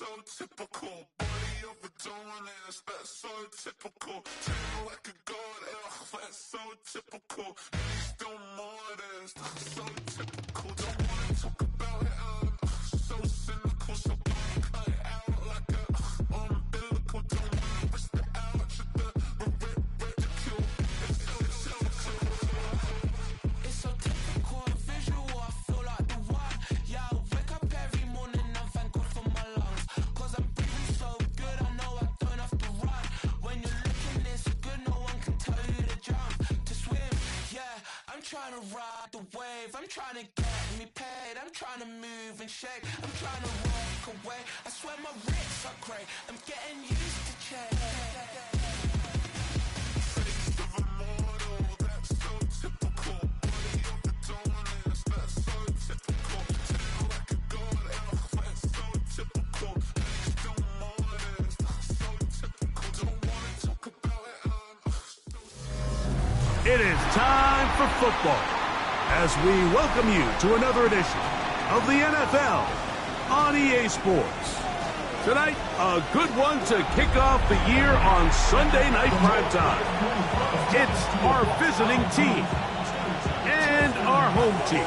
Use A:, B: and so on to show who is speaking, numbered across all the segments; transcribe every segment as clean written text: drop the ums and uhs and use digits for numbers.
A: so typical. Body of a donut, that's so typical. Tail like a god, that's so typical. He's still modest, so typical. Don't wanna talk about it, so cynical. So don't cut it out like a umbilical. Don't wanna risk the ouch of the ridicule. It's so typical, visual, I feel like the one. Yeah, I wake up every morning and thank God for my lungs. Cause I'm breathing so good, I know I don't have to run. When you're looking this good, no one can tell you to jump, to swim. Yeah, I'm trying to ride the wave, I'm trying to get me paid, I'm trying to move and shake, I'm trying to walk away. I swear my wrists are great, I'm getting used to change. Face of a mortal, that's so typical. Body of the donut, that's so typical. Tail like a god, that's so typical. He's still modest, so typical. Don't wanna talk about it,
B: It is time for football as we welcome you to another edition of the NFL on EA Sports. Tonight, a good one to kick off the year on Sunday Night Primetime. It's our visiting team and our home team.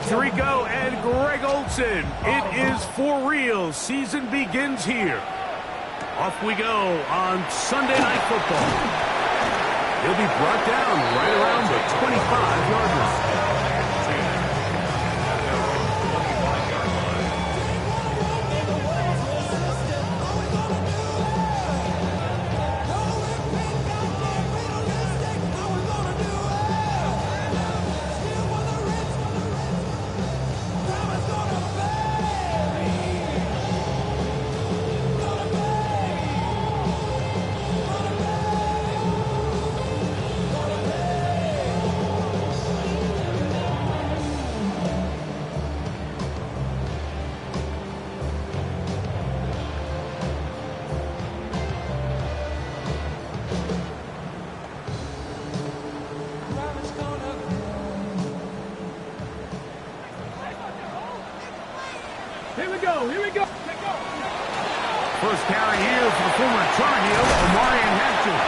B: Tirico and Greg Olson. It is for real. Season begins here. Off we go on Sunday Night Football. He'll be brought down right around the 25-yard line. Here we go. First carry here for the former Tar Heel, Omarion Hampton.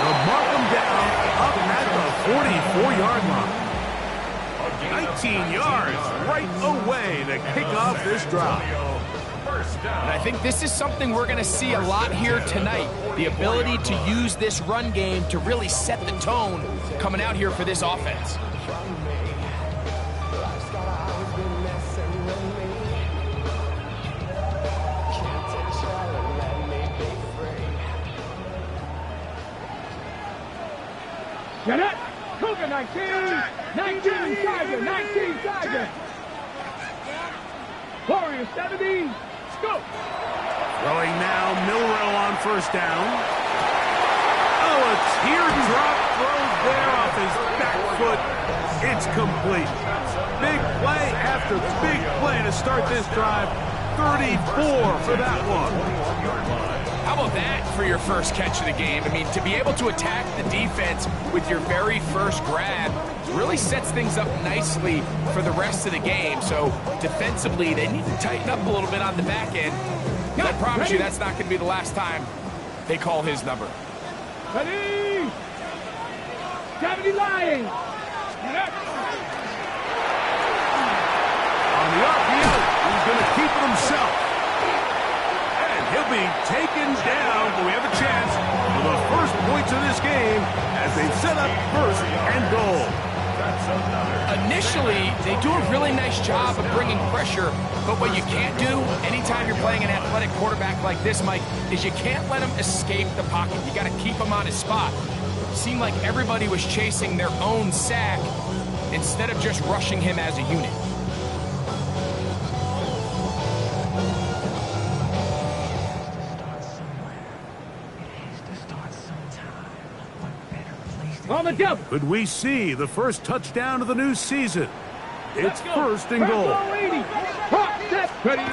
B: They'll mark him down up at the 44-yard line. 19 yards right away to kick off this drive.
C: And I think this is something we're going to see a lot here tonight. The ability to use this run game to really set the tone coming out here for this offense.
D: Get it! Cougar 19! 19 Tiger! 19 Tiger! Warrior 70! Scope!
B: Throwing now, Milrow on first down. Oh, a teardrop throw there off his back foot. It's complete. Big play after big play to start this drive. 34 for that one.
C: How about that for your first catch of the game? I mean, to be able to attack the defense with your very first grab really sets things up nicely for the rest of the game. So defensively, they need to tighten up a little bit on the back end. I promise you that's not going to be the last time they call his number.
D: Ready! 70 Lions!
B: On the RPO, he's going to keep it himself. And he'll be taken down, but we have a chance for the first points of this game as they set up first and goal.
C: Initially, they do a really nice job of bringing pressure, but what you can't do anytime you're playing an athletic quarterback like this, Mike, is you can't let him escape the pocket. You got to keep him on his spot. It seemed like everybody was chasing their own sack instead of just rushing him as a unit.
E: To start sometime. What better place
D: On the double.
B: Could we see the first touchdown of the new season? It's first and goal.
D: Buffalo 80. Hawks set. Ready.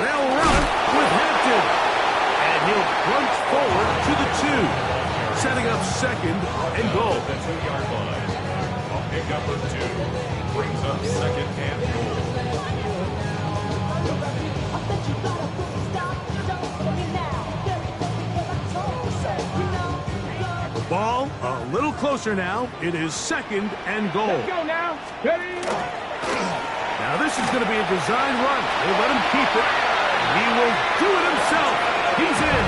B: They'll run with Hampton. And he'll crunch forward to the 2. Setting up second and goal.
E: The 2-yard line. On pickup of 2. Brings up second and goal.
B: The ball a little closer now. It is second and goal.
D: Let's go now. Ready.
B: Now this is going to be a design run. They let him keep it. He will do it himself. He's in.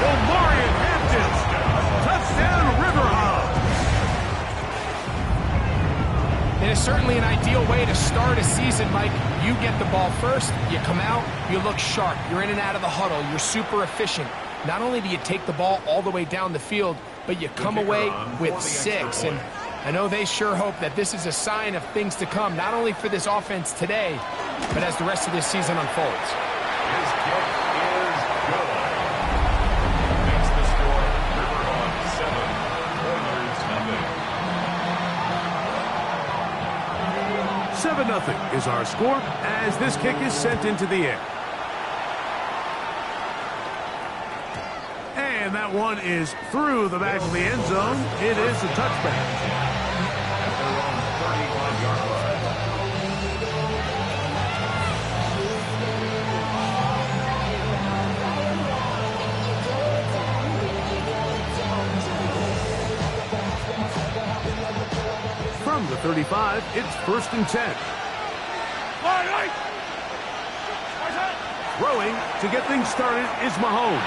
B: Omarion Hampton. Touchdown, River Hogs.
C: It is certainly an ideal way to start a season, Mike. You get the ball first, you come out, you look sharp. You're in and out of the huddle. You're super efficient. Not only do you take the ball all the way down the field, but you come away with 6. And I know they sure hope that this is a sign of things to come, not only for this offense today, but as the rest of this season unfolds.
E: His kick is good. Makes the score River Hogs 7, Warriors
B: 7-0 is our score as this kick is sent into the air. And that one is through the back of the end zone. It is a touchback.
E: At their own 31-yard line.
B: From the 35, it's first and 10. Throwing to get things started is Mahomes.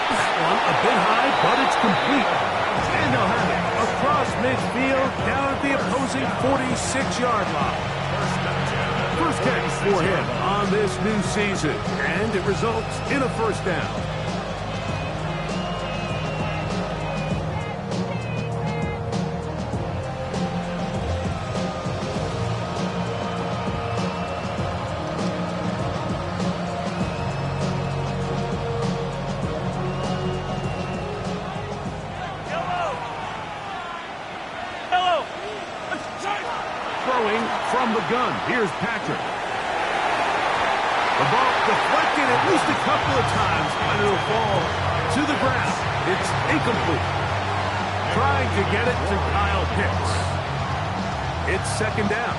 B: That one a bit high, but it's complete. And they'll have it across midfield down at the opposing 46-yard line. First catch for him on this new season, and it results in a first down. Throwing from the gun. Here's Patrick. The ball deflected at least a couple of times, but it'll fall to the ground. It's incomplete. Trying to get it to Kyle Pitts. It's second down.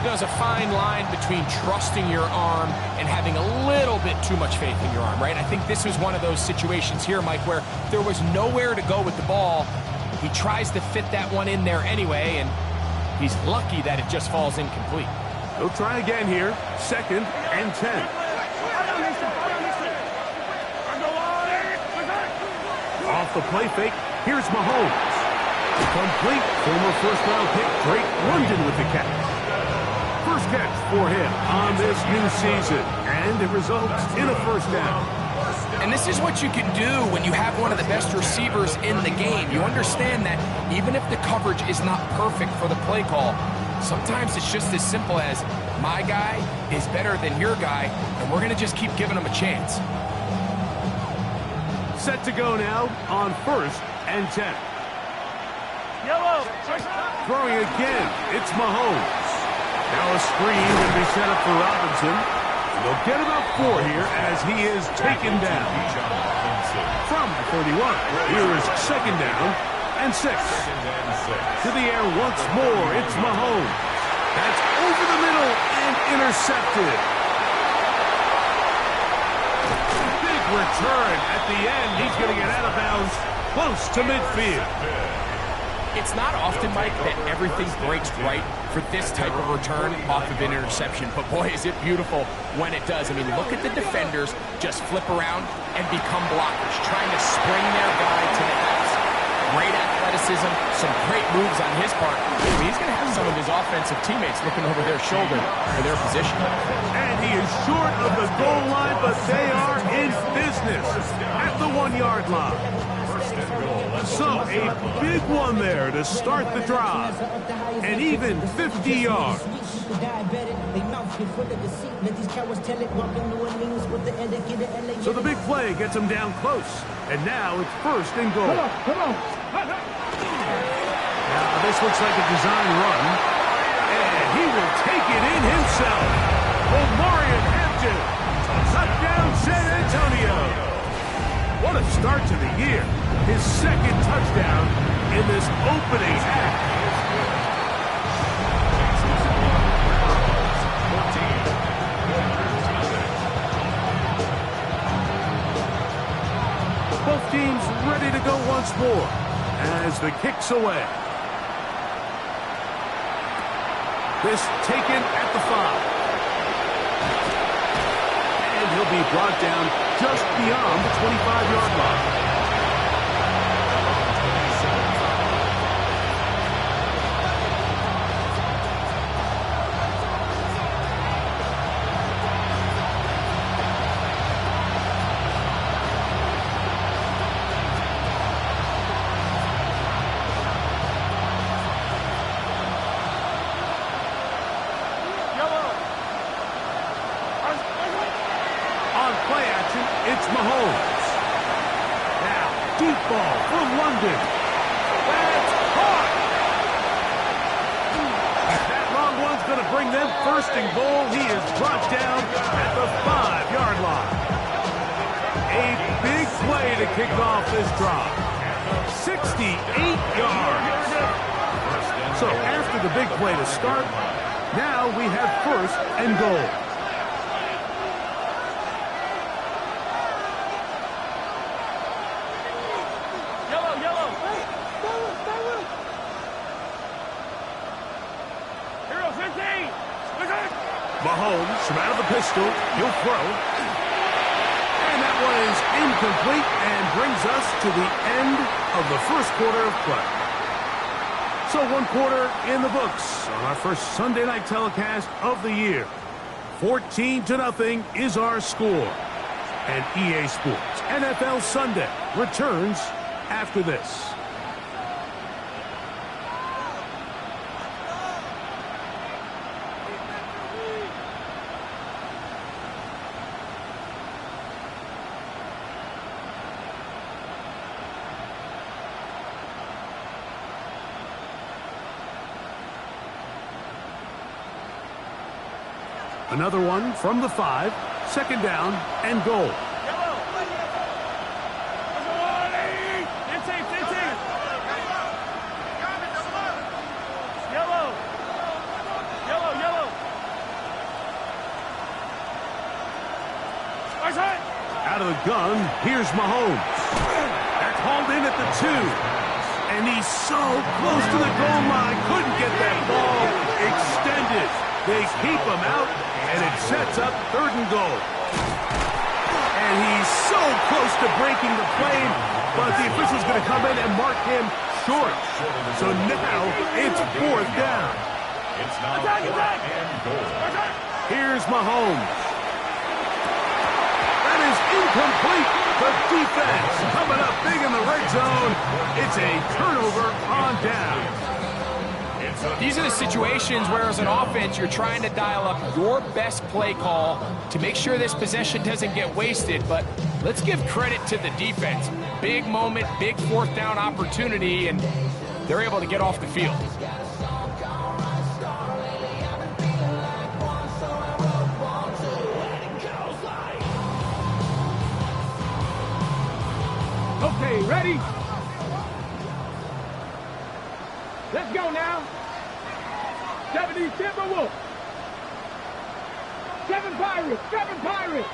C: There's a fine line between trusting your arm and having a little bit too much faith in your arm, right? I think this was one of those situations here, Mike, where there was nowhere to go with the ball. He tries to fit that one in there anyway, and he's lucky that it just falls incomplete.
B: He'll try again here. Second and 10. Off the play fake, here's Mahomes. Complete. Former first-round pick Drake London with the catch. First catch for him on this new season, and it results in a first down.
C: And this is what you can do when you have one of the best receivers in the game. You understand that even if the coverage is not perfect for the play call, sometimes it's just as simple as my guy is better than your guy, and we're going to just keep giving him a chance.
B: Set to go now on first and 10. Throwing again, it's Mahomes. Now a screen can be set up for Robinson. They'll get about 4 here as he is taken down. From the 31, here is second down and 6. To the air once more, it's Mahomes. That's over the middle and intercepted. Big return at the end. He's going to get out of bounds close to midfield.
C: It's not often, Mike, that everything breaks right for this type of return off of an interception. But boy, is it beautiful when it does. I mean, look at the defenders just flip around and become blockers, trying to spring their guy to the house. Great athleticism, some great moves on his part. He's going to have some of his offensive teammates looking over their shoulder for their position.
B: And he is short of the goal line, but they are in business at the 1-yard line. So a big one there to start the drive. And even 50 yards. So the big play gets him down close. And now it's first and goal.
D: Come on.
B: Now this looks like a design run. And he will take it in himself. Omarion Hampton. Touchdown San Antonio. What a start to the year. His second touchdown in this opening half. Both teams ready to go once more as the kick's away. This taken at the 5. And he'll be brought down just beyond the 25-yard line. It's Mahomes. Now, deep ball for London. That's caught. That long one's going to bring them first and goal. He is brought down at the 5-yard line. A big play to kick off this drive. 68 yards. So after the big play to start, now we have first and goal. Mahomes from out of the pistol. He'll throw. And that one is incomplete and brings us to the end of the first quarter of play. So 1 quarter in the books on our first Sunday night telecast of the year. 14-0 is our score. And EA Sports NFL Sunday returns after this. Another one from the 5, second down and goal. Out of the gun, here's Mahomes. That's hauled in at the 2. And he's so close to the goal line, couldn't get that ball extended. They keep him out, and it sets up third and goal. And he's so close to breaking the play, but the official's going to come in and mark him short. So now it's fourth down.
E: It's now fourth and goal.
B: Here's Mahomes. That is incomplete. The defense coming up big in the red zone. It's a turnover on down.
C: These are the situations where, as an offense, you're trying to dial up your best play call to make sure this possession doesn't get wasted. But let's give credit to the defense. Big moment, big fourth down opportunity, and they're able to get off the field.
D: Okay, ready? Let's go now. 70 Timberwolves. 7 Pirates. 7 Pirates.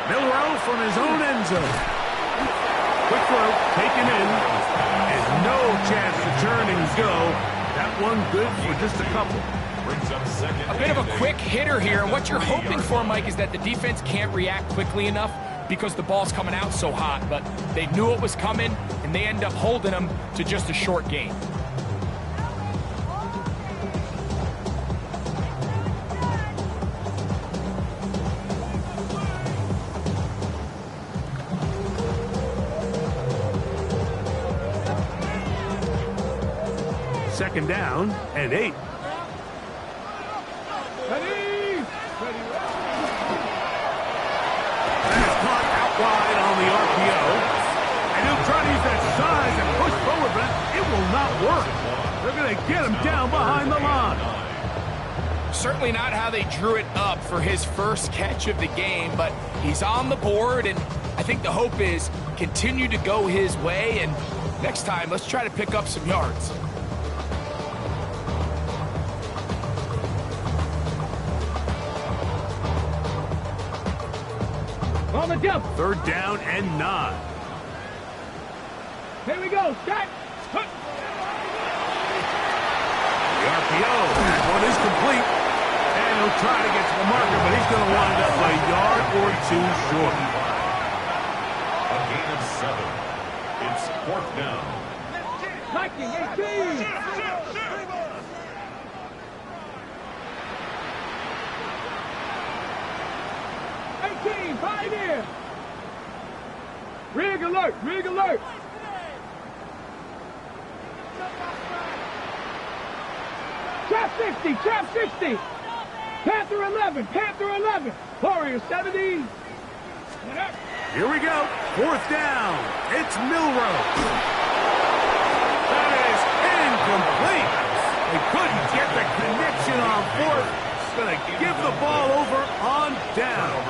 B: Milrow from his own end zone. Quick throw, taken in, and no chance to turn and go. That one good for just a couple.
C: A bit of a quick hitter here. What you're hoping for, Mike, is that the defense can't react quickly enough because the ball's coming out so hot. But they knew it was coming, and they end up holding them to just a short gain.
B: Second down and 8.
D: Ready?
B: That's caught out wide on the RPO. And he'll try to use that size and push forward, but it will not work. They're going to get him down behind the line.
C: Certainly not how they drew it up for his first catch of the game, but he's on the board, and I think the hope is continue to go his way, and next time, let's try to pick up some yards.
D: On the jump.
B: Third down and 9.
D: Here we go. Set.
B: The RPO. That one is complete. And he'll try to get to the marker, but he's going to wind up a yard or 2 short.
E: A gain of 7. It's 4th down.
D: Viking 18. 18, 5 in. Rig alert, rig alert. Trap 60, trap 60. Panther 11, Panther 11. Warrior 70.
B: Here we go. 4th down. It's Milrow. That is incomplete. They couldn't get the connection on 4th. Going to give the ball over on down.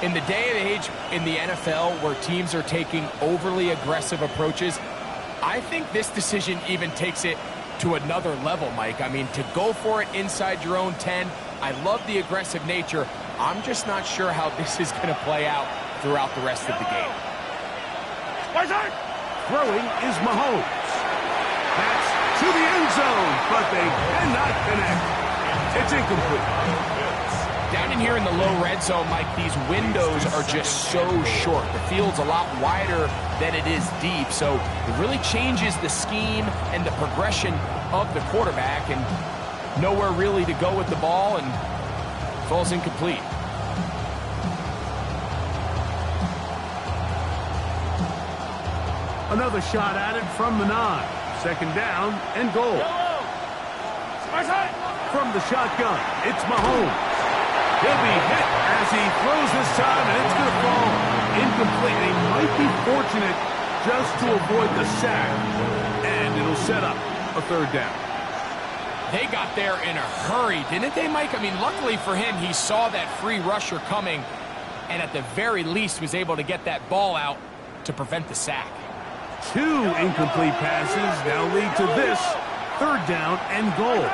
C: In the day and age in the NFL where teams are taking overly aggressive approaches, I think this decision even takes it to another level, Mike. I mean, to go for it inside your own 10, I love the aggressive nature. I'm just not sure how this is going to play out throughout the rest of the game.
B: Throwing is Mahomes. That's to the end zone, but they cannot connect. It's incomplete.
C: Down in here in the low red zone, Mike, these windows are just so short. The field's a lot wider than it is deep, so it really changes the scheme and the progression of the quarterback, and nowhere really to go with the ball, and falls incomplete.
B: Another shot at it from the 9. Second down and goal. From the shotgun, it's Mahomes. He'll be hit as he throws this time, and it's going to fall incomplete. They might be fortunate just to avoid the sack, and it'll set up a 3rd down.
C: They got there in a hurry, didn't they, Mike? I mean, luckily for him, he saw that free rusher coming, and at the very least was able to get that ball out to prevent the sack.
B: 2 incomplete passes now lead to this 3rd down and goal.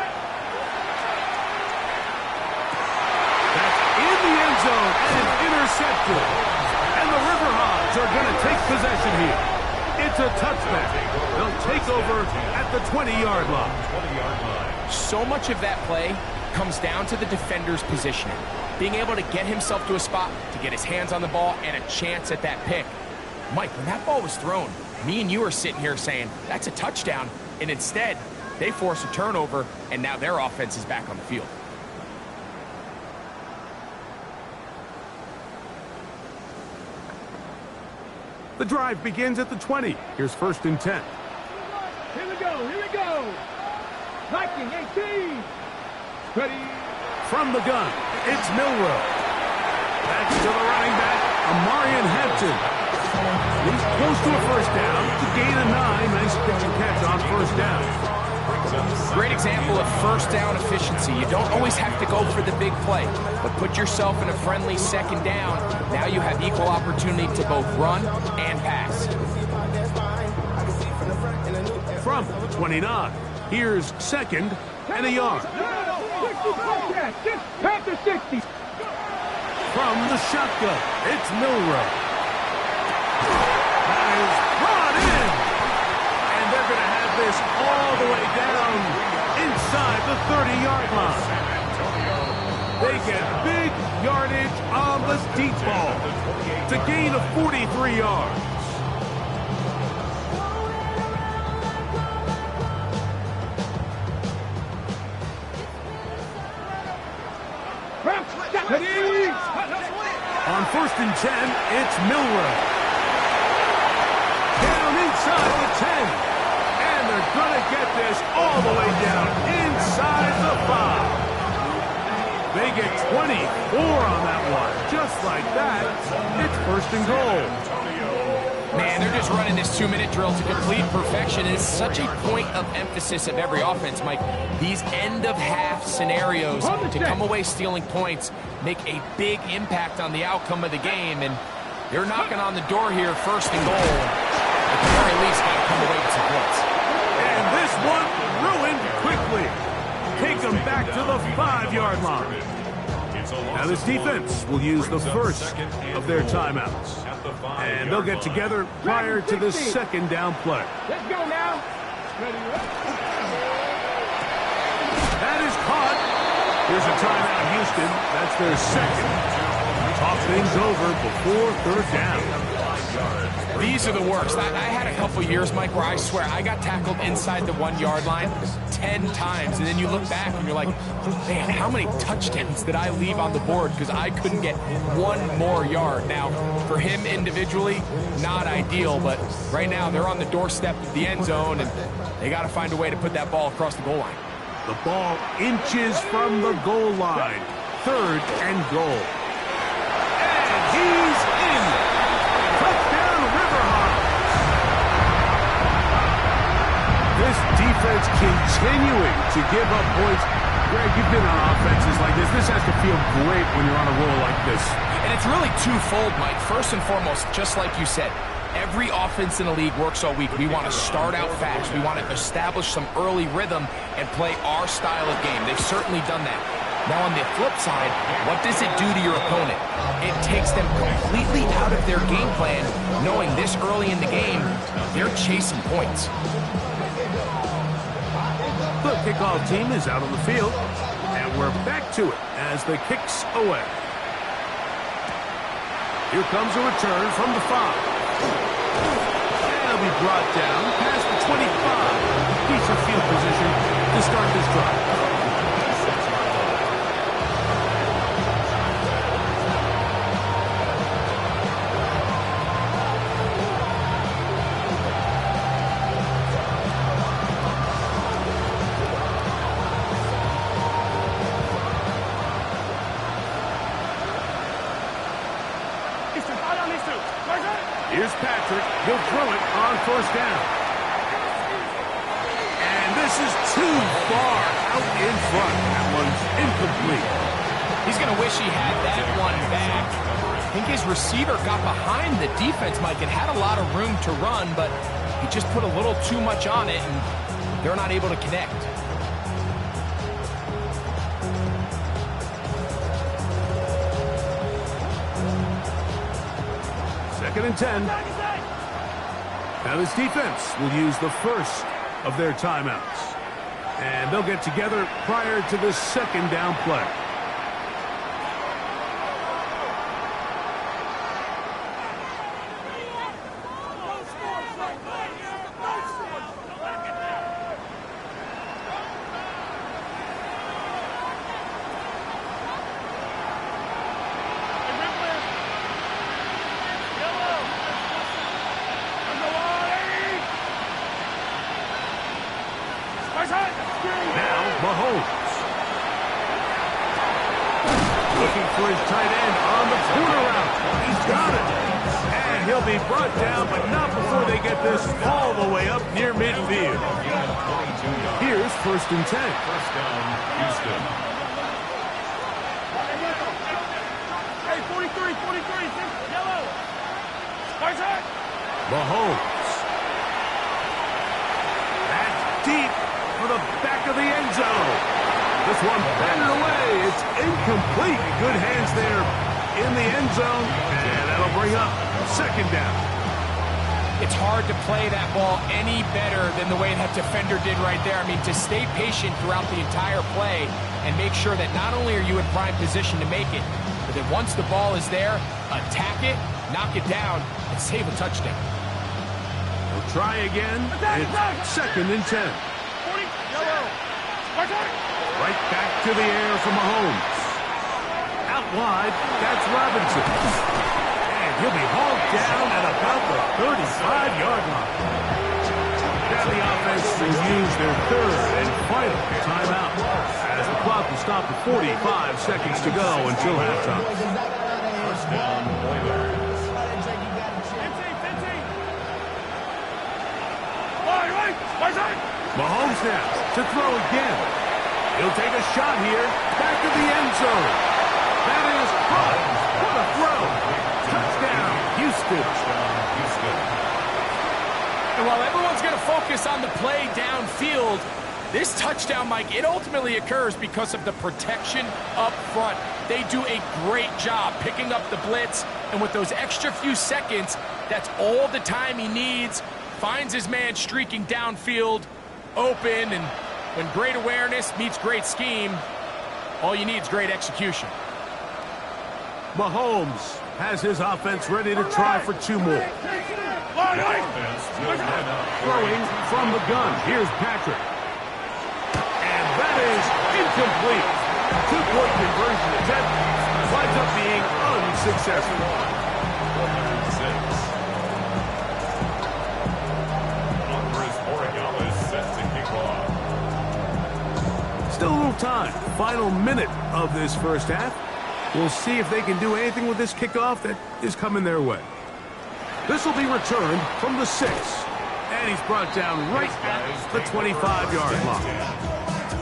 B: That's in the end zone and intercepted. And the River Hogs are going to take possession here. It's a touchback. They'll take over at the 20-yard line.
C: So much of that play comes down to the defender's positioning. Being able to get himself to a spot, to get his hands on the ball, and a chance at that pick. Mike, when that ball was thrown, me and you are sitting here saying, that's a touchdown, and instead, they force a turnover, and now their offense is back on the field.
B: The drive begins at the 20. Here's 1st and 10.
D: Here we go, here we go. Viking 18. Ready.
B: From the gun, it's Milrow. That's to the running back, Amarian Hampton. He's close to a 1st down. To gain a 9. Nice pitch and catch on 1st down.
C: Great example of 1st down efficiency. You don't always have to go for the big play, but put yourself in a friendly 2nd down. Now you have equal opportunity to both run and pass.
B: From the 29, here's 2nd and a yard.
D: 60 Panther 60.
B: From the shotgun, it's Milrow. That is brought in. And they're going to have this all the way down inside the 30-yard line. They get big yardage on the deep ball to gain of 43 yards. On 1st and 10, it's Milrow. Down inside the 10. And they're gonna get this all the way down inside the 5. They get 24 on that one. Just like that, it's first and goal.
C: Man, they're just running this 2-minute drill to complete perfection. It's such a point of emphasis of every offense, Mike. These end-of-half scenarios to come away stealing points make a big impact on the outcome of the game, and they're knocking on the door here, first and goal. At the very least, got to come away with some points.
B: And this one ruined quickly. Take them back to the 5-yard line. Now this defense will use the first of their timeouts. And they'll get together prior to the second down play.
D: Let's go now.
B: That is caught. Here's a timeout, Houston. That's their second. Talk things over before third down.
C: These are the worst. I had a couple years, Mike, where I swear I got tackled inside the 1-yard line 10 times, and then you look back and you're like, man, how many touchdowns did I leave on the board because I couldn't get one more yard? Now, for him individually, not ideal, but right now they're on the doorstep of the end zone, and they got to find a way to put that ball across the goal line.
B: The ball inches from the goal line. Third and goal. And he's in. Touchdown, River Hogs. This defense continuing to give up points. Greg, you've been on offenses like this. This has to feel great when you're on a roll like this.
C: And it's really twofold, Mike. First and foremost, just like you said, every offense in the league works all week. We want to start out fast. We want to establish some early rhythm and play our style of game. They've certainly done that. Now, on the flip side, what does it do to your opponent? It takes them completely out of their game plan, knowing this early in the game, they're chasing points.
B: The kickoff team is out on the field, and we're back to it as the kick's away. Here comes a return from the 5. They'll be brought down past the 25. Decent field position to start this drive. Here's Patrick. He'll throw it on first down. And this is too far out in front. That one's incomplete.
C: He's going to wish he had that one back. I think his receiver got behind the defense, Mike, and had a lot of room to run, but he just put a little too much on it, and they're not able to connect.
B: Second and 10. Now this defense will use the first of their timeouts. And they'll get together prior to the second down play. Looking for his tight end on the corner route. He's got it. And he'll be brought down, but not before they get this all the way up near midfield. Here's first and 10.
E: First down, Houston.
D: Hey, 43, yellow.
B: Mahomes. That's deep for the back of the end zone. This one batted away. It's incomplete. Good hands there in the end zone. And that'll bring up second down.
C: It's hard to play that ball any better than the way that defender did right there. I mean, to stay patient throughout the entire play and make sure that not only are you in prime position to make it, but that once the ball is there, attack it, knock it down, and save a touchdown.
B: They'll try again. It's second and 10. Right back to the air for Mahomes. Out wide, that's Robinson. And he'll be hauled down at about the 35-yard line. Now And the offense will use their third and final timeout, as the clock will stop at 45 seconds to go until halftime.
E: First down, Oilers.
B: Mahomes now to throw again. He'll take a shot here, back to the end zone. That is caught. What a throw. Touchdown, Houston.
C: And while everyone's going to focus on the play downfield, this touchdown, Mike, it ultimately occurs because of the protection up front. They do a great job picking up the blitz, and with those extra few seconds, that's all the time he needs. Finds his man streaking downfield, open, and when great awareness meets great scheme, all you need is great execution.
B: Mahomes has his offense ready to try for two more. Throwing from the gun. Here's Patrick. And that is incomplete. Two-point conversion attempt winds up being unsuccessful. Still a little time. Final minute of this first half. We'll see if they can do anything with this kickoff that is coming their way. This will be returned from the 6. And he's brought down right at the 25-yard line.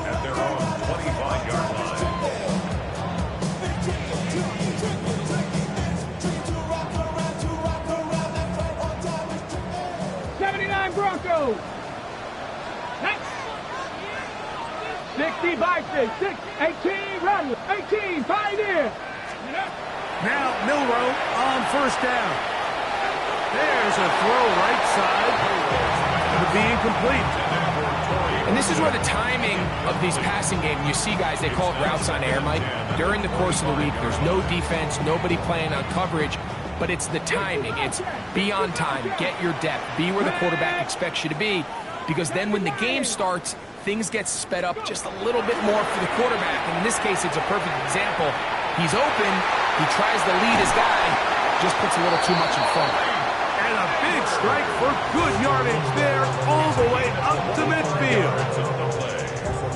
E: At their own 25-yard line.
D: 79 Broncos. Next. 60 Vikings. 18 Rattlers. 18 Pioneers.
B: Now Milroe on first down. There's a throw right side. It'll be incomplete.
C: And this is where the timing of these passing games, you see guys, they call it routes on air, Mike. During the course of the week, there's no defense, nobody playing on coverage, but it's the timing. It's be on time, get your depth, be where the quarterback expects you to be, because then when the game starts, things get sped up just a little bit more for the quarterback. And in this case, it's a perfect example. He's open, he tries to lead his guy, just puts a little too much in front.
B: And a big strike for good yardage there, all the way up to midfield.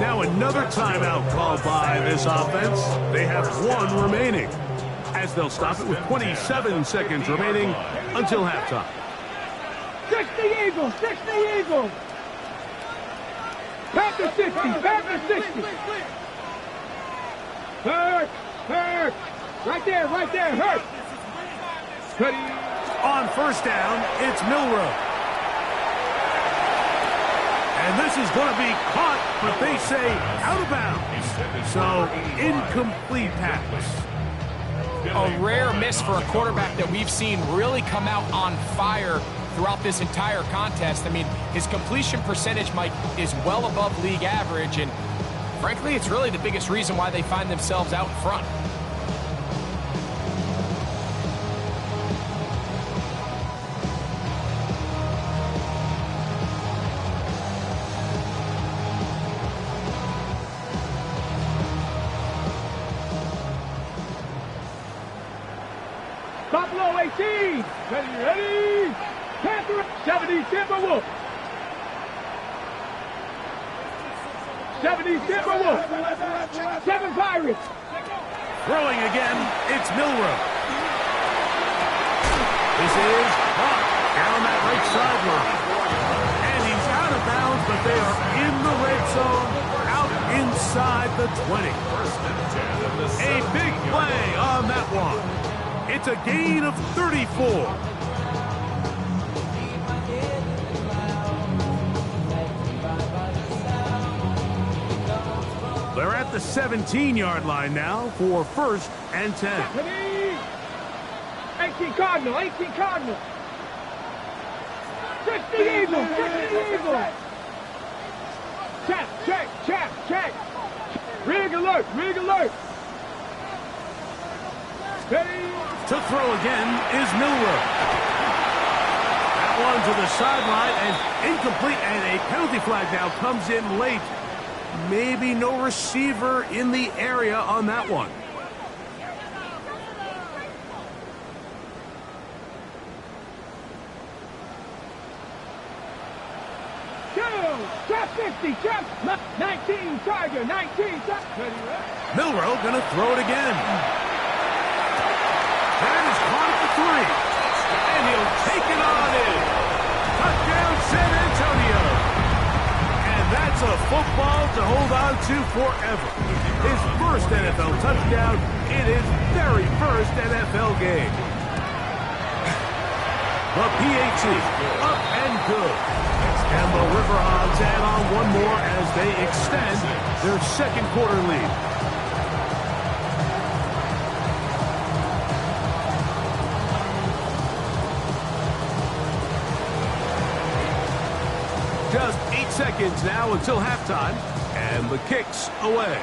B: Now another timeout called by this offense. They have one remaining, as they'll stop it with 27 seconds remaining until halftime.
D: 60 Eagles. 60 Eagles. Panther 60. Panther 60. Hurt. Hurt. Right there. Hurt.
B: On first down, it's Milroe. And this is going to be caught, but they say out of bounds. So, incomplete pass.
C: A rare miss for a quarterback that we've seen really come out on fire throughout this entire contest. I mean, his completion percentage, Mike, is well above league average, and frankly, it's really the biggest reason why they find themselves out in front.
D: Buffalo 18. Ready. Panther 70 Timberwolf. 70 Timberwolf. 7 Pirates.
B: Throwing again, it's Milroe. This is caught down that right sideline. And he's out of bounds, but they are in the red zone, out inside the 20. A big play on that one. It's a gain of 34. They're at the 17-yard line now for 1st and 10.
D: 18 Cardinal. 60 Eagles. 60 Eagles. Check. Rig alert. Ready.
B: To throw again is Milroe. That one to the sideline and incomplete, and a penalty flag now comes in late. Maybe no receiver in the area on that one.
D: Trap 50, trap 19, Charger, 19.
B: Milroe going to throw it again. That is caught at the 3. And he'll take it on in. Touchdown, San Antonio. And that's a football to hold on to forever. His first NFL touchdown in his very first NFL game. The PAT, up and good. And the River Hogs add on one more as they extend their second quarter lead. Just 8 seconds now until halftime, and the kick's away.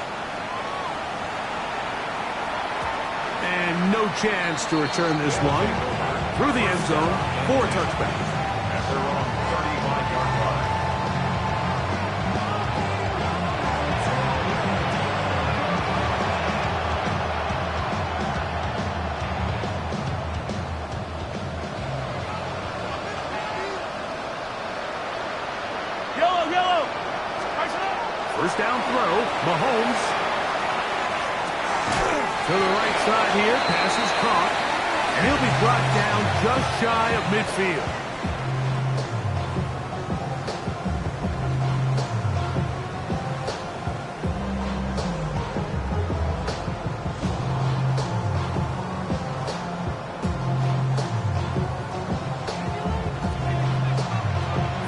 B: And no chance to return this one through the end zone for a touchback.
E: At their own 35-yard line.
D: Yellow.
B: First down throw, Mahomes. To the right side here, pass is caught. And he'll be brought down just shy of midfield.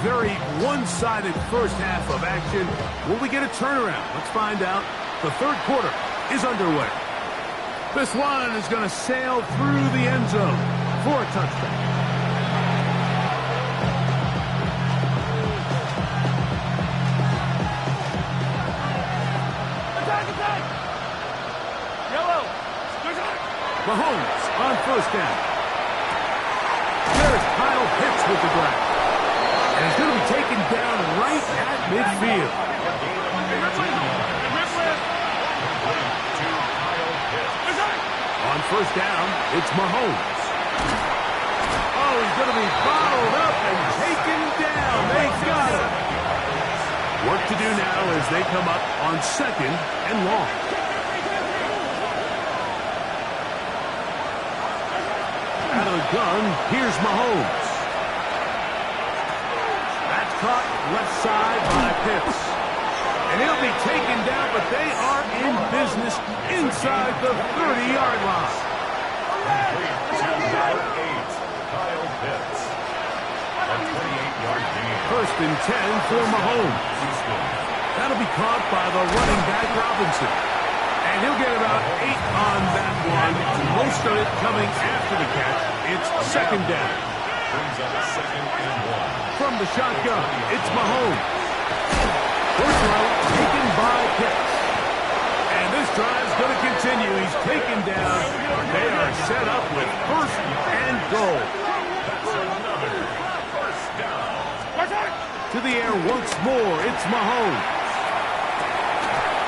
B: Very one-sided first half of action. Will we get a turnaround? Let's find out. The third quarter is underway. This one is going to sail through the end zone for a touchdown.
D: Attack! Yellow!
B: Mahomes on first down. There's Kyle Pitts with the grab. And he's going to be taken down right at midfield. On first down, it's Mahomes. Oh, he's going to be bottled up and taken down. They got him. Work to do now as they come up on second and long. Out of the gun, here's Mahomes. That's caught left side by Pitts. And he'll be taken down, but they are in business inside the 30-yard line.
E: Kyle Pitts. A 28-yard gain.
B: First and 10 for Mahomes. That'll be caught by the running back Robinson. And he'll get about 8 on that one. Most of it coming after the catch. It's second down.
E: Brings up second and 1.
B: From the shotgun, it's Mahomes. First throw taken by Pitts. And this drive's going to continue. He's taken down. They are set up with first and goal.
E: First down.
B: To the air once more. It's Mahomes.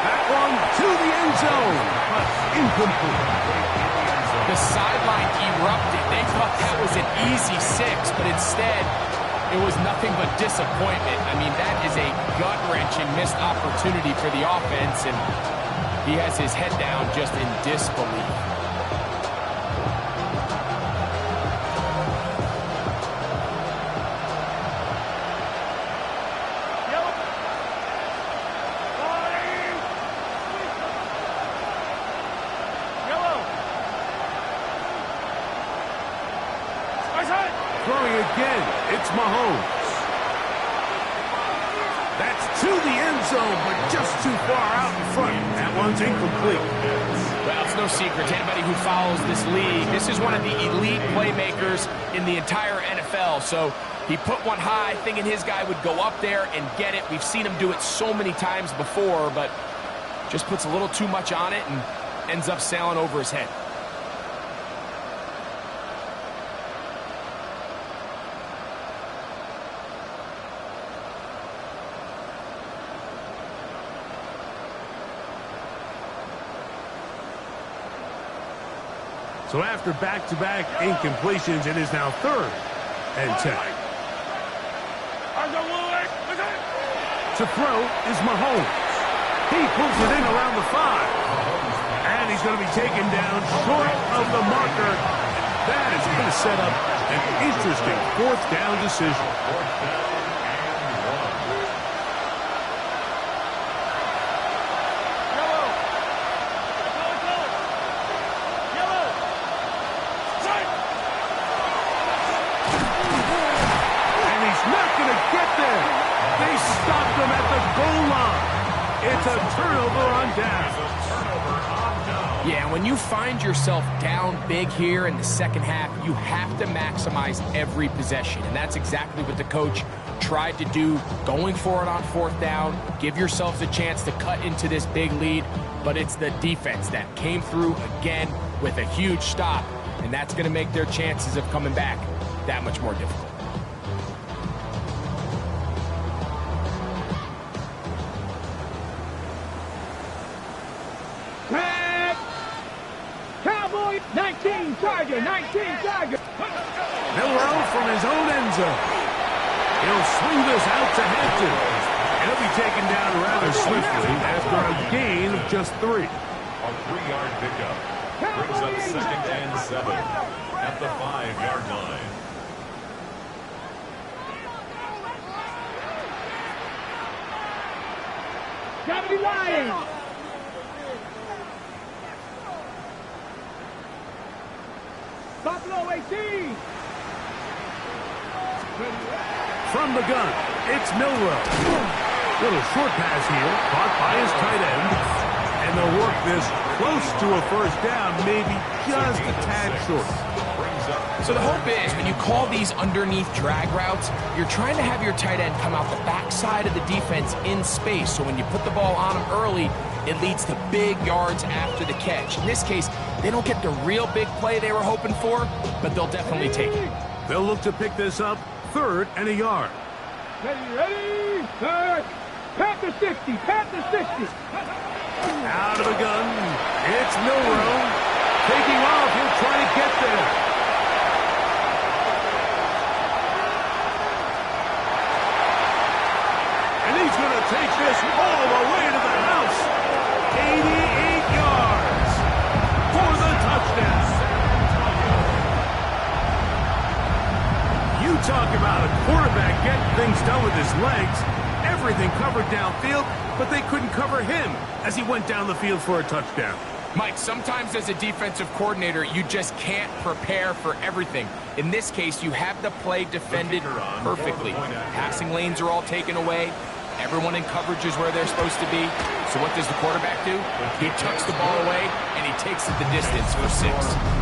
B: That one to the end zone, but incomplete.
C: The sideline erupted. They thought that was an easy 6, but instead it was nothing but disappointment. I mean, that is a gut-wrenching missed opportunity for the offense, and he has his head down just in disbelief.
B: Throwing again, it's Mahomes. That's to the end zone, but just too far out in front. That one's incomplete.
C: Well, it's no secret to anybody who follows this league. This is one of the elite playmakers in the entire NFL. So he put one high, thinking his guy would go up there and get it. We've seen him do it so many times before, but just puts a little too much on it and ends up sailing over his head.
B: So after back-to-back incompletions, it is now 3rd and 10. To throw is Mahomes. He pulls it in around the 5. And he's going to be taken down short of the marker. That is going to set up an interesting 4th down decision.
E: 4th down and 1.
B: And he's not going to get there. They stopped him at the goal line. It's a turnover on down.
C: Yeah, when you find yourself down big here in the second half, you have to maximize every possession. And that's exactly what the coach tried to do, going for it on 4th down. Give yourselves a chance to cut into this big lead. But it's the defense that came through again with a huge stop. And that's going to make their chances of coming back that much more difficult.
D: Cowboy, 19 Tiger, 19 Tiger.
B: Milroe from his own end zone. He'll swing this out to Hampton. He'll be taken down rather swiftly after a gain of just 3.
E: A 3-yard pickup brings up 2nd and 7 at the 5-yard line.
D: Gotta be lying. Buffalo 18.
B: From the gun, it's Milroe. Little short pass here, caught by his tight end. And they'll work this close to a 1st down, maybe just a tad short.
C: So the hope is when you call these underneath drag routes, you're trying to have your tight end come out the backside of the defense in space. So when you put the ball on him early, it leads to big yards after the catch. In this case, they don't get the real big play they were hoping for, but they'll definitely take it.
B: They'll look to pick this up 3rd and a yard.
D: Ready, 3rd. Panther 60, Panther 60.
B: Out of the gun, it's Milroe. Taking off, he'll try to get there. And he's going to take this all the way to the house. 88 yards for the touchdown. You talk about a quarterback getting things done with his legs. Everything covered downfield, but they couldn't cover him as he went down the field for a touchdown.
C: Mike, sometimes as a defensive coordinator, you just can't prepare for everything. In this case, you have the play defended perfectly. Passing lanes are all taken away. Everyone in coverage is where they're supposed to be. So what does the quarterback do? He tucks the ball away, and he takes it the distance for 6.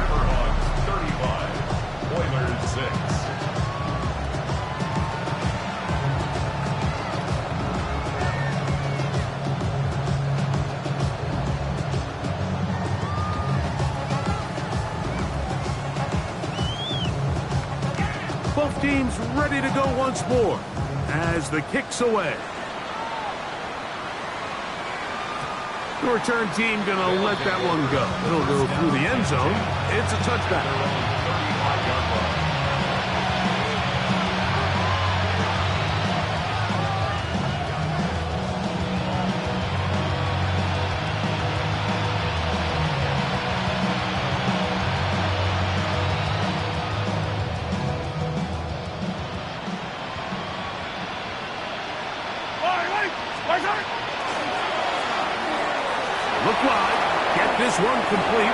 E: Hogs 35, Oilers 6.
B: Both teams ready to go once more as the kick's away. The return team going to let that one go. It'll go through the end zone. It's a touchback. Look wide. Get this one complete.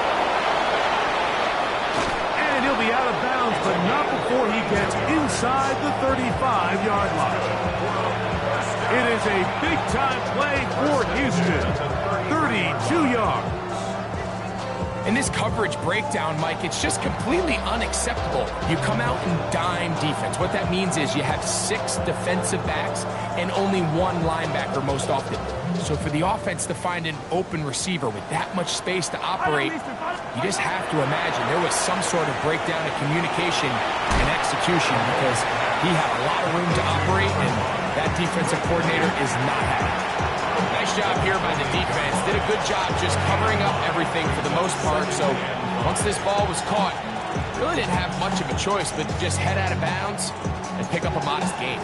B: And he'll be out of bounds, but not before he gets inside the 35-yard line. It is a big-time play for Houston. 32 yards.
C: In this coverage breakdown, Mike, it's just completely unacceptable. You come out in dime defense. What that means is you have 6 defensive backs and only 1 linebacker most often. So for the offense to find an open receiver with that much space to operate, you just have to imagine there was some sort of breakdown in communication and execution because he had a lot of room to operate, and that defensive coordinator is not happy. Nice job here by the defense. Did a good job just covering up everything for the most part. So once this ball was caught, really didn't have much of a choice but just head out of bounds and pick up a modest gain.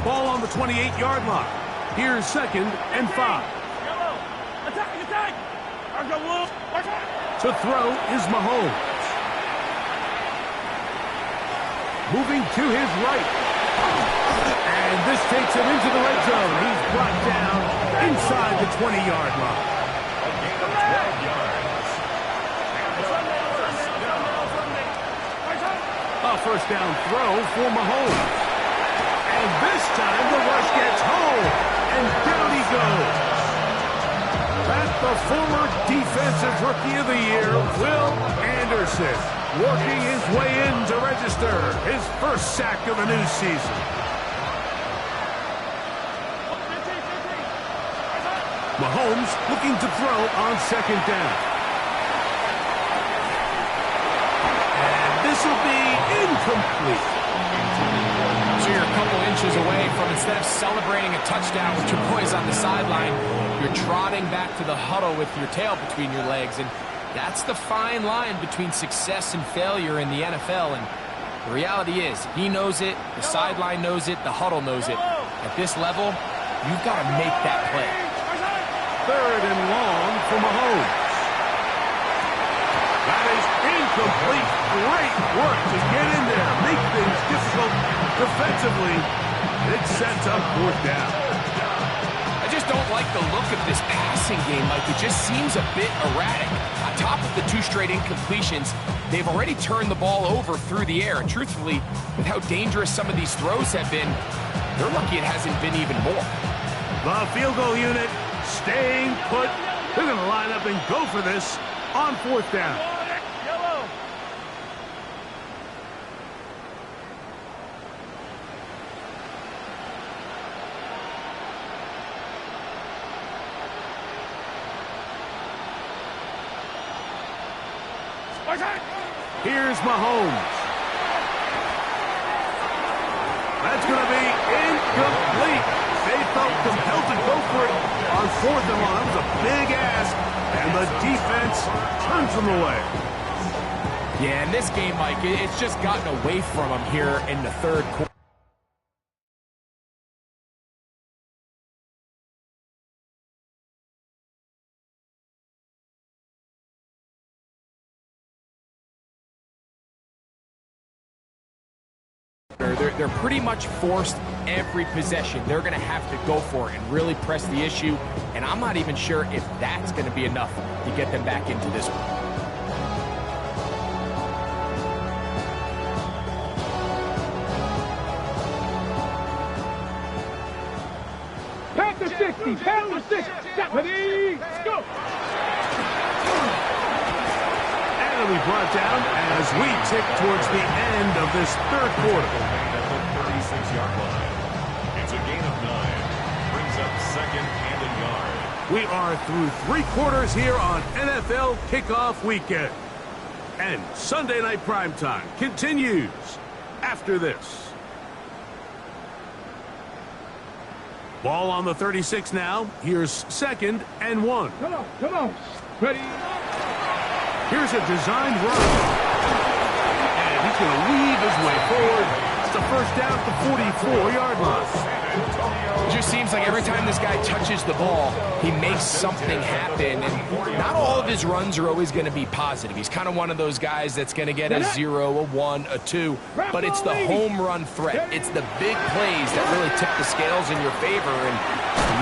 B: Ball on the 28-yard line. Here's 2nd and 5. To throw is Mahomes. Moving to his right. And this takes him into the red zone. He's brought down inside the 20-yard line.
E: A gain of 12 yards.
B: A first down throw for Mahomes. And this time the rush gets home. And down he goes. That's the former Defensive Rookie of the Year, Will Anderson, working his way in to register his first sack of the new season. Mahomes looking to throw on 2nd down. And this will be incomplete.
C: So you're a couple inches away from, instead of celebrating a touchdown with your boys on the sideline, you're trotting back to the huddle with your tail between your legs. And that's the fine line between success and failure in the NFL. And the reality is, he knows it, the sideline knows it, the huddle knows it. At this level, you've got to make that play.
B: 3rd and long for Mahomes. That is incomplete. Great work to get in there, make things difficult defensively. It sets up 4th down.
C: I just don't like the look of this passing game. Like, it just seems a bit erratic. On top of the 2 straight incompletions, they've already turned the ball over through the air. And truthfully, with how dangerous some of these throws have been, they're lucky it hasn't been even more.
B: The field goal unit staying put. They're going to line up and go for this on 4th down. Here's Mahomes. That's going to be incomplete. They felt compelled to go for it on 4th and long. That was a big ask, and the defense turns them away.
C: Yeah, in this game, Mike, it's just gotten away from them here in the 3rd quarter. They're pretty much forced every possession. They're going to have to go for it and really press the issue. And I'm not even sure if that's going to be enough to get them back into this one.
D: Panther 60, Panther 60, ready, go!
B: And it'll be brought down as we tick towards the end of this 3rd quarter.
E: 36-yard line. It's a gain of 9. Brings up 2nd and a yard.
B: We are through 3 quarters here on NFL Kickoff Weekend. And Sunday Night Primetime continues after this. Ball on the 36 now. Here's 2nd and 1.
D: Come on, ready?
B: Here's a designed run. And he's going to weave his way forward. It's a first down at the 44-yard line.
C: It just seems like every time this guy touches the ball, he makes something happen. And not all of his runs are always going to be positive. He's kind of one of those guys that's going to get a 0, a 1, a 2. But it's the home run threat. It's the big plays that really tip the scales in your favor. And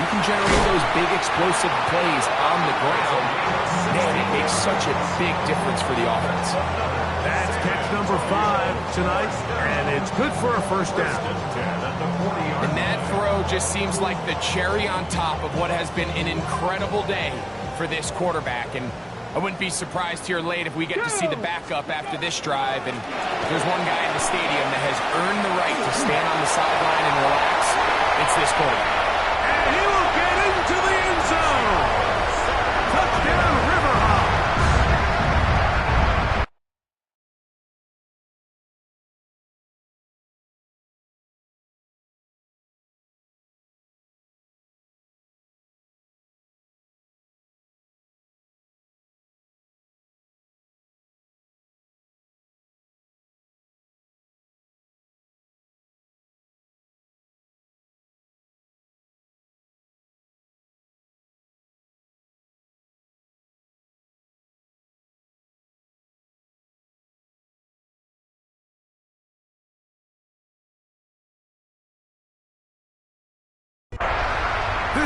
C: you can generate those big explosive plays on the ground. Man, it makes such a big difference for the offense.
B: That's catch number 5 tonight, and it's good for a first down.
C: And that throw just seems like the cherry on top of what has been an incredible day for this quarterback. And I wouldn't be surprised here late if we get to see the backup after this drive. And if there's one guy in the stadium that has earned the right to stand on the sideline and relax, it's this quarterback.
B: And he will get into the end zone. Touchdown, River Hogs.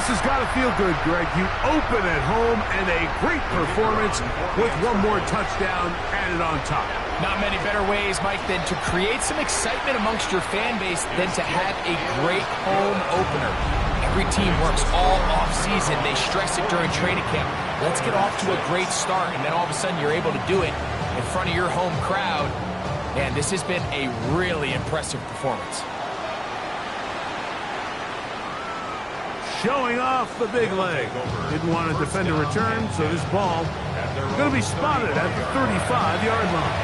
B: This has got to feel good, Greg. You open at home and a great performance with one more touchdown added on top.
C: Not many better ways, Mike, than to create some excitement amongst your fan base than to have a great home opener. Every team works all off-season. They stress it during training camp. Let's get off to a great start, and then all of a sudden you're able to do it in front of your home crowd. Man, this has been a really impressive performance.
B: Showing off the big leg. Didn't want to defend a return, so this ball going to be spotted at the 35-yard line.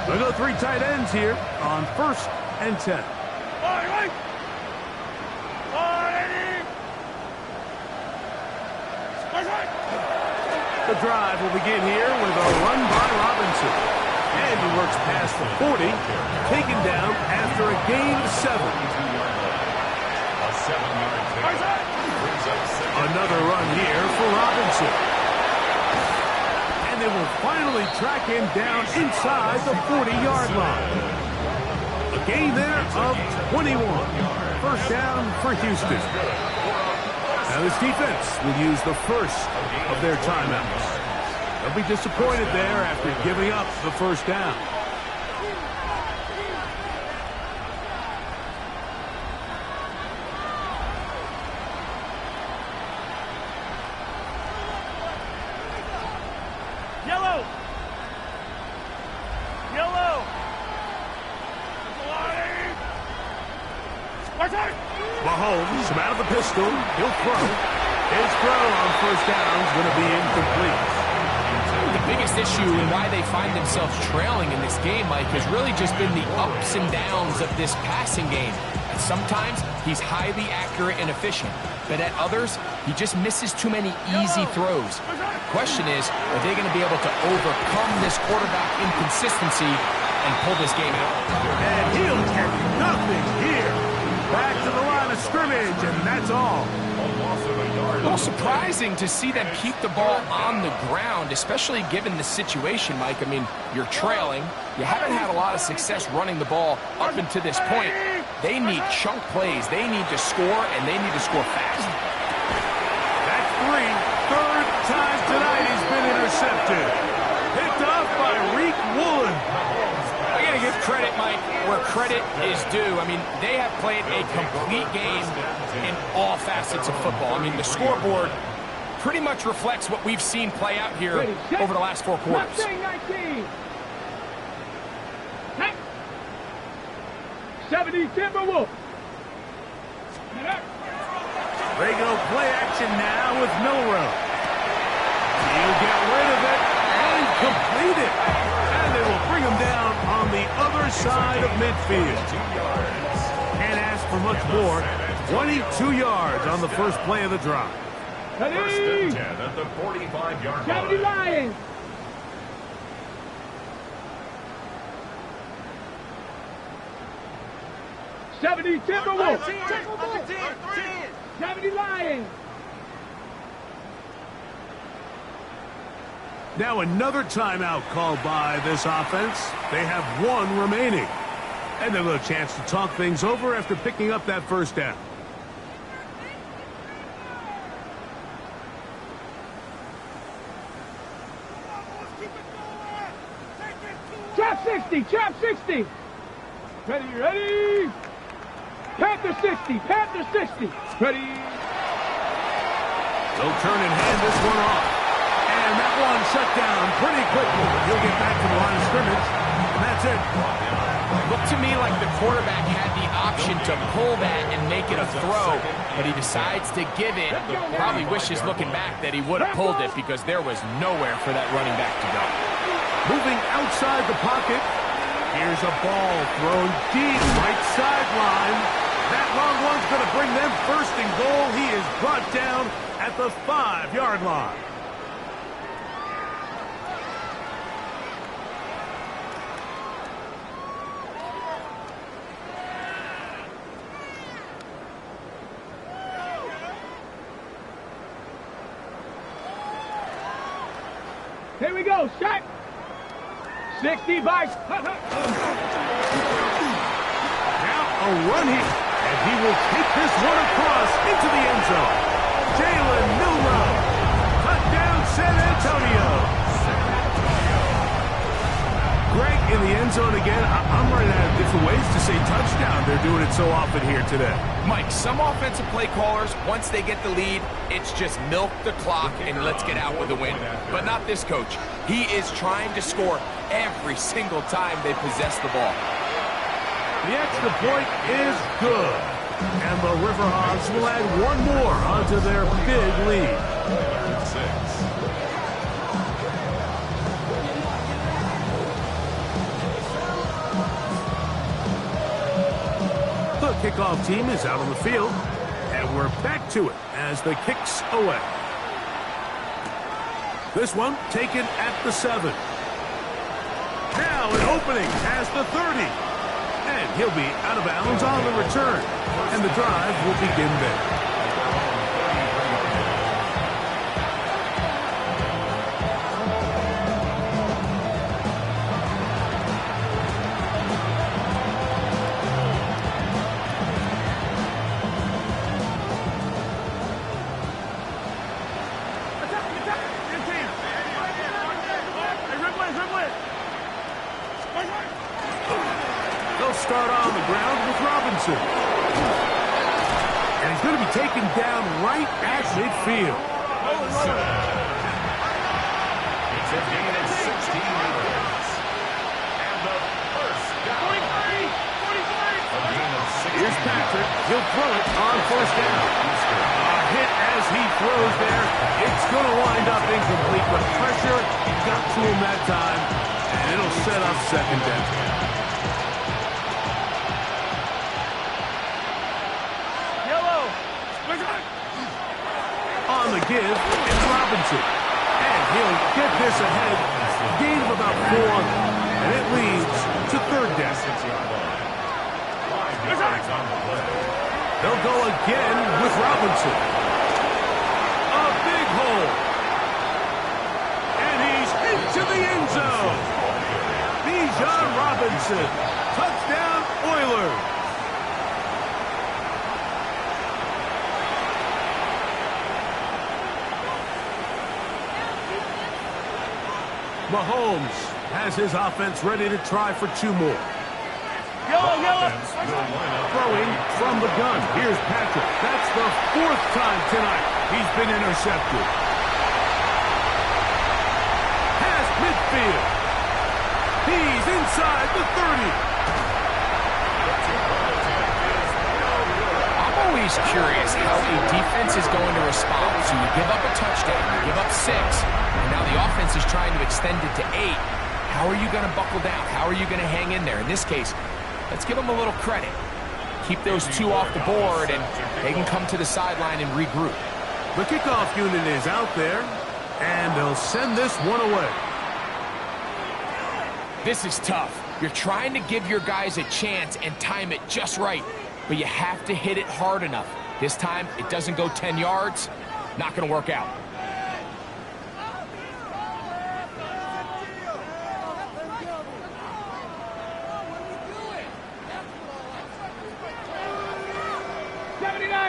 B: We'll go 3 tight ends here on 1st and 10. The drive will begin here with a run by Robinson. And he works past the 40, taken down after a gain of 7. Another run here for Robinson. And they will finally track him down inside the 40-yard line. A gain there of 21. First down for Houston. Now this defense will use the first of their timeouts. They'll be disappointed there after giving up the first down.
D: Yellow! Yellow!
B: Mahomes out of the pistol. He'll throw. His throw on first down is going to be incomplete.
C: The biggest issue and why they find themselves trailing in this game, Mike, has really just been the ups and downs of this passing game. And sometimes he's highly accurate and efficient, but at others, he just misses too many easy throws. The question is, are they going to be able to overcome this quarterback inconsistency and pull this game out?
B: And he'll get nothing here. Back to the line of scrimmage, and that's all.
C: A little surprising to see them keep the ball on the ground, especially given the situation, Mike. I mean, you're trailing. You haven't had a lot of success running the ball up until this point. They need chunk plays. They need to score, and they need to score fast.
B: That's 3. Third time tonight he's been intercepted. Picked off by Reek Woolen.
C: I got to give credit, Mike, where credit is due. I mean, they have played a complete game in all facets of football. I mean, the scoreboard pretty much reflects what we've seen play out here over the last 4 quarters.
D: 70 Timberwolves.
B: They go play action now with Milrow. He'll get rid of it and complete it. And they will bring him down on the other side of midfield. Can't ask for much more. 22 yards on the first play of the drive.
E: First and 10 at the 45-yard
D: 70
E: line.
D: Lions. '70 Timberwolves. 70 Lions.
B: Now another timeout called by this offense. They have 1 remaining. And a little chance to talk things over after picking up that first down.
D: Trap 60. Trap 60. Ready, ready. Panther 60. Panther 60. Ready.
B: They'll turn and hand this one off. And that one shut down pretty quickly. He'll get back to the line of scrimmage. And that's it.
C: Looked to me like the quarterback had the option to pull that and make it a throw, but he decides to give it. Probably wishes looking back that he would have pulled it because there was nowhere for that running back to go.
B: Moving outside the pocket. Here's a ball thrown deep right sideline. That long one's going to bring them first and goal. He is brought down at the 5-yard line.
D: Here we go. Shot. 60 by...
B: Now a run here, and he will kick this one across into the end zone. Jalen Milroe, touchdown San Antonio. Greg, in the end zone again. I'm running out of different ways to say touchdown. They're doing it so often here today.
C: Mike, some offensive play callers, once they get the lead, it's just milk the clock and let's get out with a win. But not this coach. He is trying to score every single time they possess the ball.
B: The extra point is good. And the River Hogs will add one more onto their big lead.
E: 6.
B: The kickoff team is out on the field, and we're back to it as the kick's away. This one taken at the 7. Now an opening past the 30. And he'll be out of bounds on the return, and the drive will begin there. Start on the ground with Robinson. And he's going to be taken down right at midfield.
E: It's a gain of 16 yards. And the first down. A gain of 16.
B: Here's Patrick. He'll throw it on first down. A hit as he throws there. It's going to wind up incomplete, but pressure got to him that time, and it'll set up second down. On the give, it's Robinson. And he'll get this ahead. Gain of about 4, and it leads to third down.
E: 6-yard line. 5 yards on the play.
B: They'll go again with Robinson. A big hole. And he's into the end zone. Bijan Robinson. Touchdown Oilers. Mahomes has his offense ready to try for 2 more. Throwing from the gun. Here's Patrick. That's the 4th time tonight he's been intercepted. Has midfield. He's inside the 30.
C: I'm always curious how a defense is going to respond. So you give up a touchdown, you give up 6, and now the offense is trying to extend it to 8. How are you going to buckle down? How are you going to hang in there? In this case, let's give them a little credit. Keep those 2 off the board, and they can come to the sideline and regroup.
B: The kickoff unit is out there, and they'll send this one away.
C: This is tough. You're trying to give your guys a chance and time it just right, but you have to hit it hard enough. This time, it doesn't go 10 yards. Not going to work out.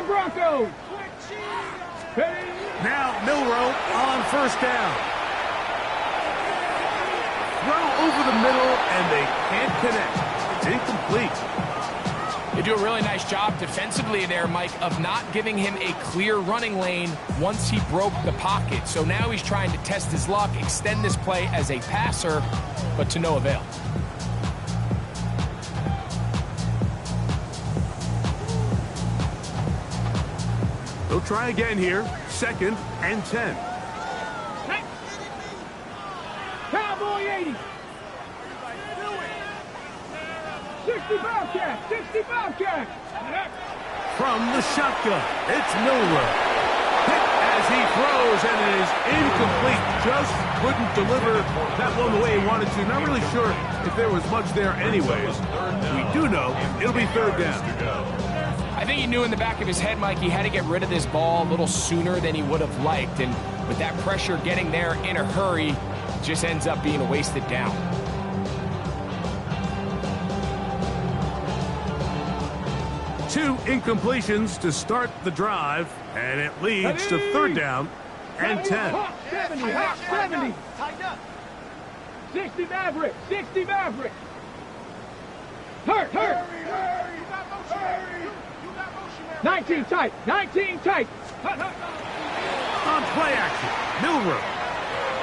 D: Broncos.
B: Now Milroe on first down. Throw over the middle, and they can't connect. It's incomplete.
C: They do a really nice job defensively there, Mike, of not giving him a clear running lane once he broke the pocket. So now he's trying to test his luck, extend this play as a passer, but to no avail.
B: They'll try again here. 2nd and 10.
D: Cowboy 80. 65 catch. 65 catch.
B: From the shotgun, it's Milroe. Hit as he throws, and it is incomplete. Just couldn't deliver that one the way he wanted to. Not really sure if there was much there anyways. We do know it'll be third down.
C: I think he knew in the back of his head, Mike, he had to get rid of this ball a little sooner than he would have liked. And with that pressure getting there in a hurry, it just ends up being a wasted down.
B: 2 incompletions to start the drive, and it leads to 3rd down and 10.
D: Hawk 70, Hawk 70. 60 Maverick, 60 Maverick. Hurt. 19 tight, 19 tight.
B: On play action, Milrow.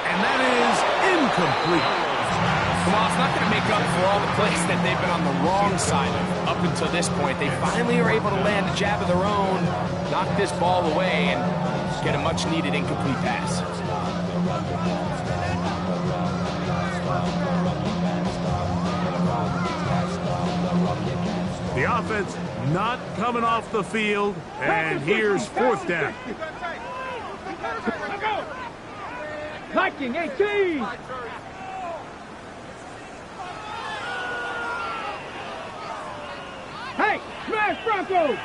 B: And that is incomplete.
C: Well, it's not going to make up for all the plays that they've been on the wrong side of up until this point. They finally are able to land a jab of their own, knock this ball away, and get a much-needed incomplete pass.
B: The offense not coming off the field, and here's 4th down.
D: Viking 18. Hey, smash Broncos.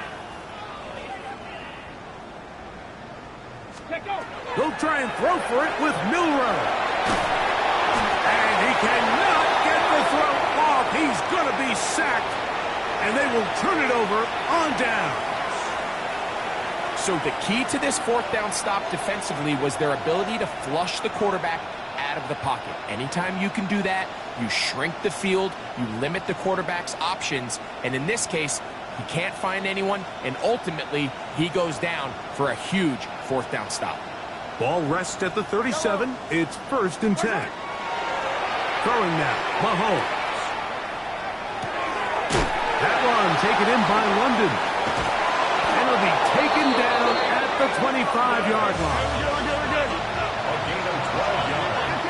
B: He'll try and throw for it with Milrow. And he cannot get the throw off. He's going to be sacked. And they will turn it over on down.
C: So the key to this 4th down stop defensively was their ability to flush the quarterback out of the pocket. Anytime you can do that, you shrink the field, you limit the quarterback's options, and in this case, he can't find anyone, and ultimately, he goes down for a huge 4th down stop.
B: Ball rests at the 37. It's 1st and 10. Throwing now, Mahomes. That one taken in by London. And it'll be taken down at the 25-yard line.
E: A gain of 12 yards.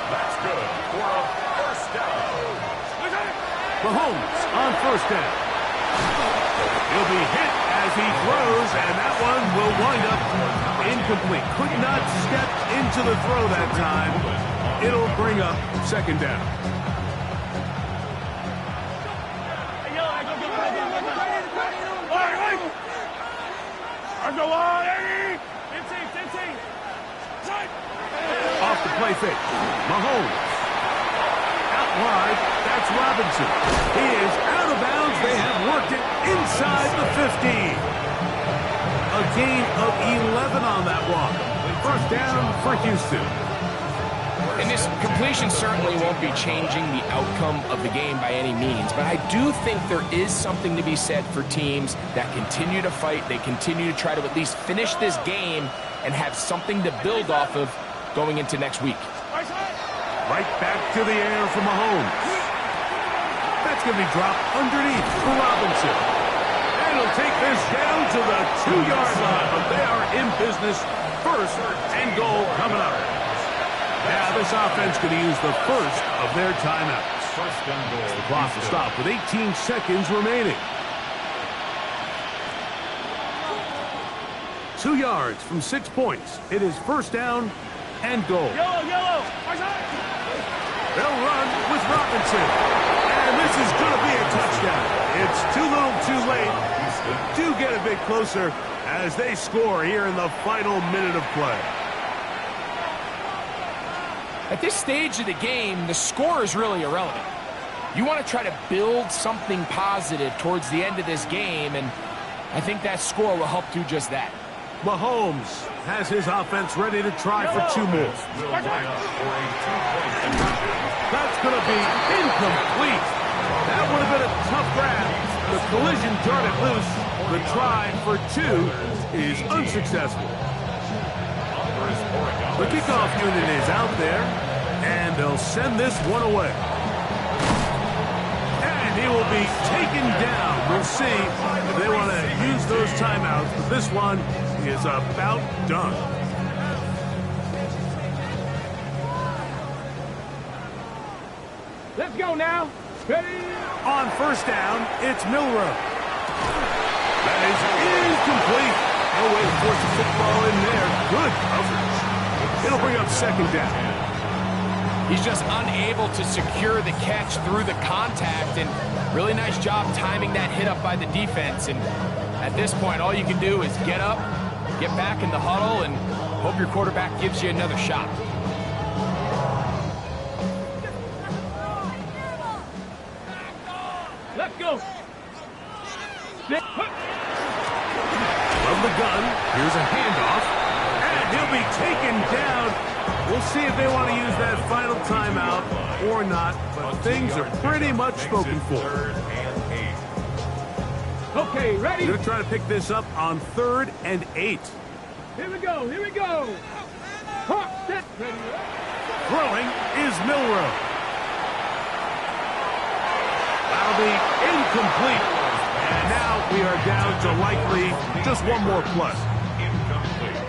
E: That's good for a 1st down.
B: Mahomes on 1st down. He'll be hit as he throws, and that one will wind up incomplete. Could not step into the throw that time. It'll bring up 2nd down. Off the play fake. Mahomes. Out wide. That's Robinson. He is out of bounds. They have worked it inside the 15. A gain of 11 on that walk. 1st down for Houston.
C: And this completion certainly won't be changing the outcome of the game by any means, but I do think there is something to be said for teams that continue to fight, they continue to try to at least finish this game and have something to build off of going into next week.
B: Right back to the air for Mahomes. That's going to be dropped underneath for Robinson. And he'll take this down to the 2-yard line, but they are in business. 1st and goal coming up. Now this offense going to use the first of their timeouts.
E: 1st and goal.
B: The clock will stop with 18 seconds remaining. 2 yards from 6 points. It is 1st down and goal.
D: Yellow.
B: They'll run with Robinson. And this is going to be a touchdown. It's too little too late. Do get a bit closer as they score here in the final minute of play.
C: At this stage of the game, the score is really irrelevant. You want to try to build something positive towards the end of this game, and I think that score will help do just that.
B: Mahomes has his offense ready to try for 2 more. That's going to be incomplete. That would have been a tough grab. The collision darted loose. The try for 2 is unsuccessful. The kickoff unit is out there, and they'll send this one away. And he will be taken down. We'll see if they want to use those timeouts, but this one is about done.
D: Let's go now. Ready?
B: On 1st down, it's Milrow. That is incomplete. No way to force the football in there. Good coverage. It'll bring up 2nd down.
C: He's just unable to secure the catch through the contact, and really nice job timing that hit up by the defense. And at this point, all you can do is get up, get back in the huddle, and hope your quarterback gives you another shot.
D: Let's go. 6.
B: From the gun, here's a handoff, and he'll be taken down. We'll see if they want to use that final timeout or not, but things are pretty much spoken for.
E: 3rd and 8.
D: Okay, ready?
B: They're going to try to pick this up on 3rd and 8.
D: Here we go, here we go. Hawks, set, ready.
B: Throwing is Milrow. That'll be incomplete. And now we are down to likely just one more plus.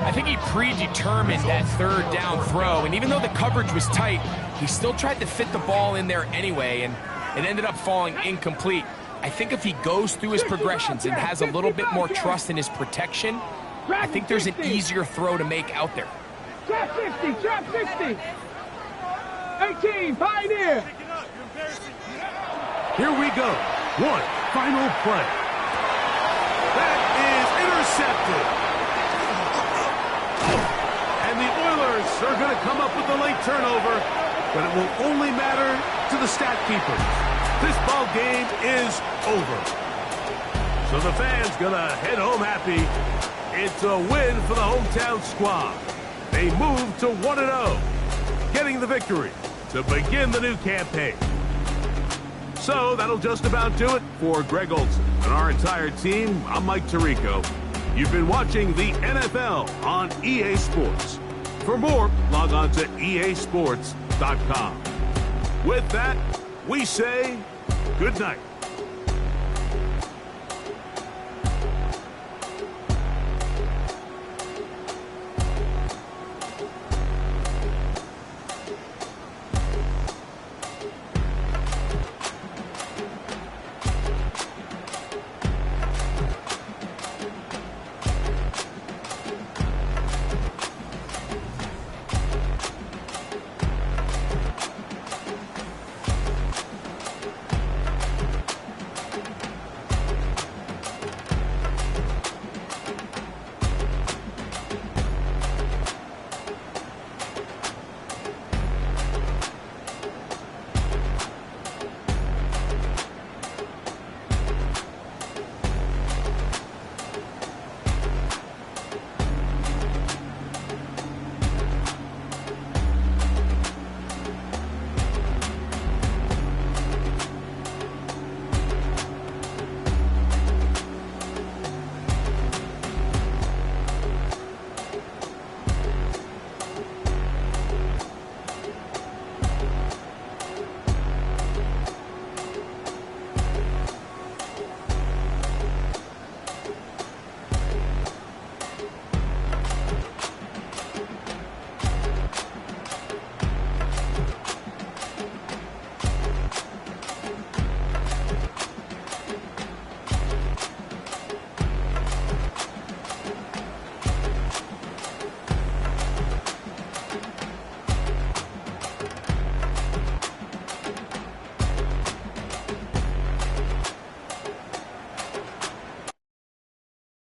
C: I think he predetermined that 3rd down throw, and even though the coverage was tight, he still tried to fit the ball in there anyway, and it ended up falling incomplete. I think if he goes through his progressions and has a little bit more trust in his protection, I think there's an easier throw to make out there.
D: Trap 60, trap 60. 18, Pioneer.
B: Here we go. One final play. That is intercepted. And the Oilers are going to come up with a late turnover, but it will only matter to the stat keepers. This ball game is over. So the fans going to head home happy. It's a win for the hometown squad. They move to 1-0, getting the victory to begin the new campaign. So that'll just about do it for Greg Olson and our entire team. I'm Mike Tirico. You've been watching the NFL on EA Sports. For more, log on to easports.com. With that, we say good night.